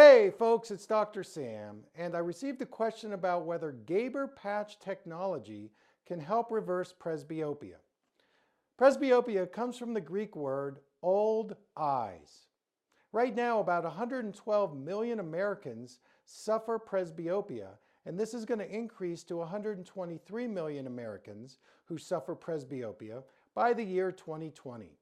Hey folks, it's Dr. Sam, and I received a question about whether Gabor patch technology can help reverse presbyopia. Presbyopia comes from the Greek word old eyes. Right now, about 112 million Americans suffer presbyopia, and this is going to increase to 123 million Americans who suffer presbyopia by the year 2020.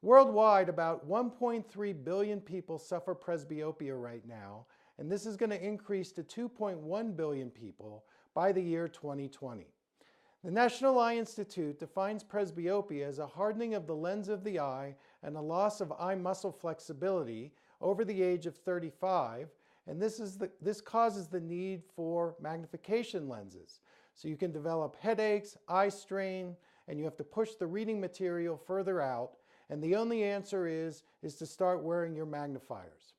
Worldwide, about 1.3 billion people suffer presbyopia right now, and this is going to increase to 2.1 billion people by the year 2020. The National Eye Institute defines presbyopia as a hardening of the lens of the eye and a loss of eye muscle flexibility over the age of 35, and this causes the need for magnification lenses. So you can develop headaches, eye strain, and you have to push the reading material further out. And the only answer is to start wearing your magnifiers.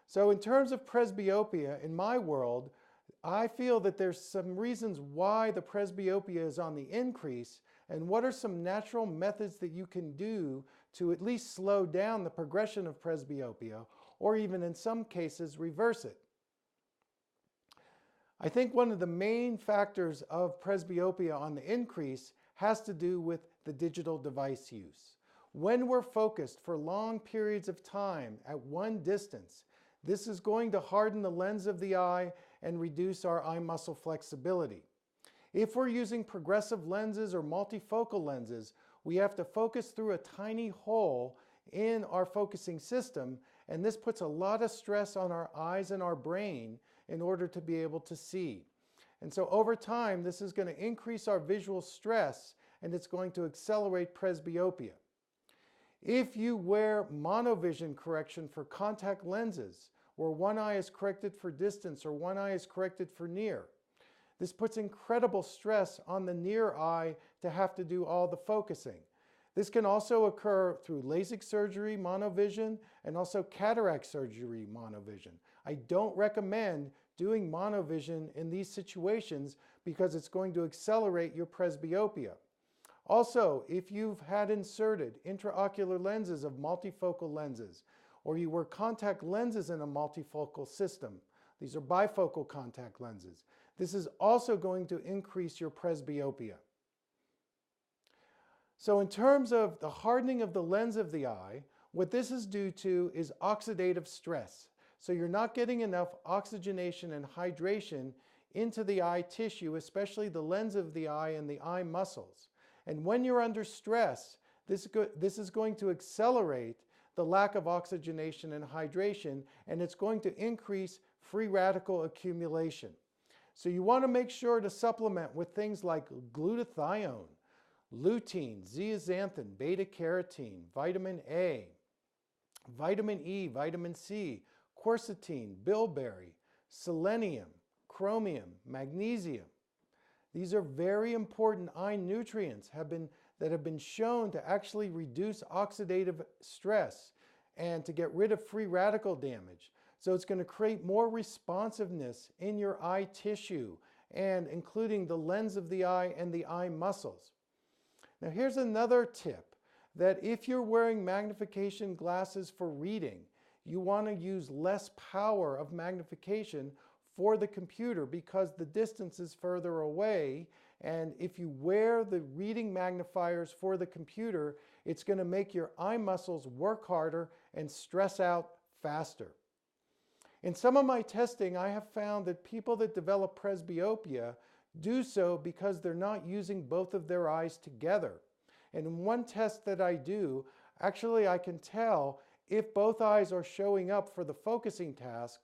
So in terms of presbyopia, in my world, I feel that there's some reasons why the presbyopia is on the increase, and what are some natural methods that you can do to at least slow down the progression of presbyopia, or even in some cases reverse it. I think one of the main factors of presbyopia on the increase has to do with the digital device use. When we're focused for long periods of time at one distance, this is going to harden the lens of the eye and reduce our eye muscle flexibility. If we're using progressive lenses or multifocal lenses, we have to focus through a tiny hole in our focusing system, and this puts a lot of stress on our eyes and our brain in order to be able to see. And so over time, this is going to increase our visual stress, and it's going to accelerate presbyopia. If you wear monovision correction for contact lenses, where one eye is corrected for distance or one eye is corrected for near, this puts incredible stress on the near eye to have to do all the focusing. This can also occur through LASIK surgery, monovision, and also cataract surgery, monovision. I don't recommend doing monovision in these situations because it's going to accelerate your presbyopia. Also, if you've had inserted intraocular lenses of multifocal lenses, or you wear contact lenses in a multifocal system, these are bifocal contact lenses, this is also going to increase your presbyopia. So in terms of the hardening of the lens of the eye, what this is due to is oxidative stress. So you're not getting enough oxygenation and hydration into the eye tissue, especially the lens of the eye and the eye muscles. And when you're under stress, this is going to accelerate the lack of oxygenation and hydration, and it's going to increase free radical accumulation. So you want to make sure to supplement with things like glutathione, lutein, zeaxanthin, beta-carotene, vitamin A, vitamin E, vitamin C, quercetin, bilberry, selenium, chromium, magnesium. These are very important eye nutrients that have been shown to actually reduce oxidative stress and to get rid of free radical damage. So it's going to create more responsiveness in your eye tissue, and including the lens of the eye and the eye muscles. Now here's another tip, that if you're wearing magnification glasses for reading, you want to use less power of magnification for the computer because the distance is further away, and if you wear the reading magnifiers for the computer, it's going to make your eye muscles work harder and stress out faster. In some of my testing, I have found that people that develop presbyopia do so because they're not using both of their eyes together. And in one test that I do, actually I can tell if both eyes are showing up for the focusing task,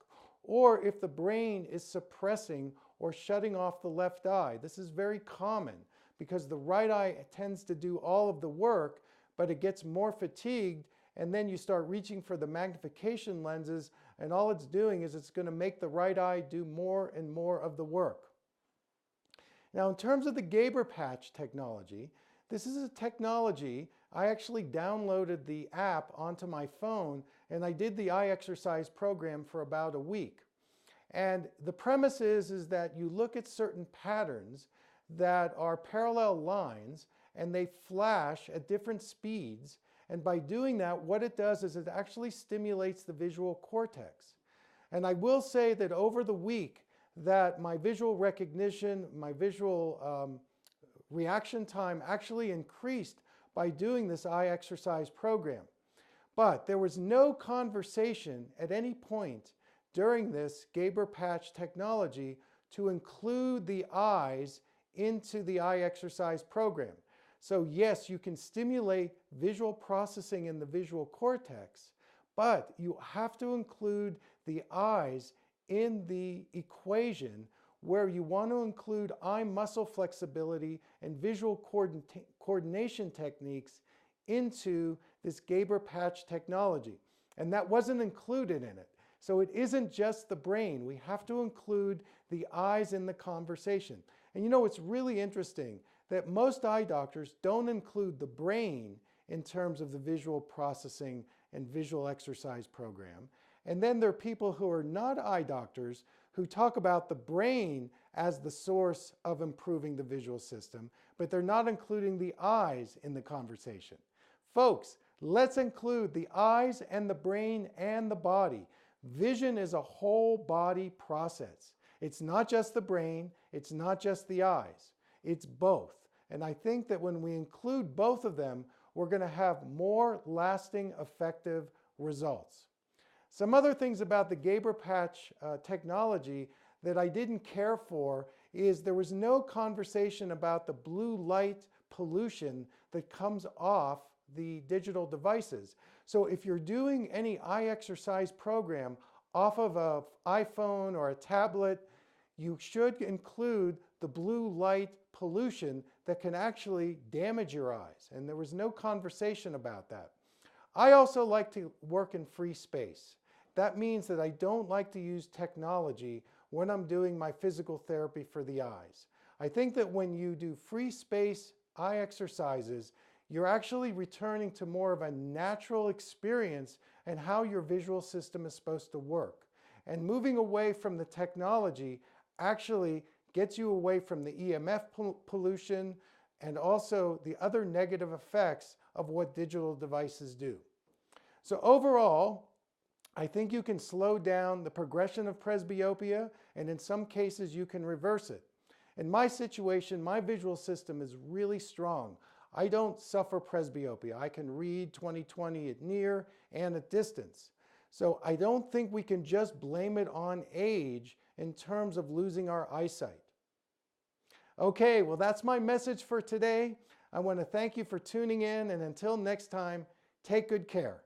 or if the brain is suppressing or shutting off the left eye. This is very common because the right eye tends to do all of the work, but it gets more fatigued, and then you start reaching for the magnification lenses, and all it's doing is it's going to make the right eye do more and more of the work. Now, in terms of the Gabor patch technology, this is a technology. I actually downloaded the app onto my phone, and I did the eye exercise program for about a week. And the premise is that you look at certain patterns that are parallel lines, and they flash at different speeds. And by doing that, what it does is it actually stimulates the visual cortex. And I will say that over the week that my visual recognition, my visual reaction time actually increased by doing this eye exercise program. But there was no conversation at any point during this Gabor Patch technology to include the eyes into the eye exercise program. So yes, you can stimulate visual processing in the visual cortex, but you have to include the eyes in the equation where you want to include eye muscle flexibility and visual coordination techniques into this Gabor Patch technology. And that wasn't included in it. So it isn't just the brain. We have to include the eyes in the conversation. And you know, it's really interesting that most eye doctors don't include the brain in terms of the visual processing and visual exercise program. And then there are people who are not eye doctors who talk about the brain as the source of improving the visual system, but they're not including the eyes in the conversation. Folks, let's include the eyes and the brain and the body. Vision is a whole body process. It's not just the brain, it's not just the eyes, it's both. And I think that when we include both of them, we're going to have more lasting, effective results. Some other things about the Gabor Patch technology that I didn't care for is there was no conversation about the blue light pollution that comes off the digital devices. So if you're doing any eye exercise program off of an iPhone or a tablet, you should include the blue light pollution that can actually damage your eyes. And there was no conversation about that. I also like to work in free space. That means that I don't like to use technology when I'm doing my physical therapy for the eyes. I think that when you do free space eye exercises, you're actually returning to more of a natural experience and how your visual system is supposed to work. And moving away from the technology actually gets you away from the EMF pollution and also the other negative effects of what digital devices do. So overall, I think you can slow down the progression of presbyopia, and in some cases you can reverse it. In my situation, my visual system is really strong. I don't suffer presbyopia. I can read 20/20 at near and at distance. So I don't think we can just blame it on age in terms of losing our eyesight. Okay, well, that's my message for today. I want to thank you for tuning in, and until next time, take good care.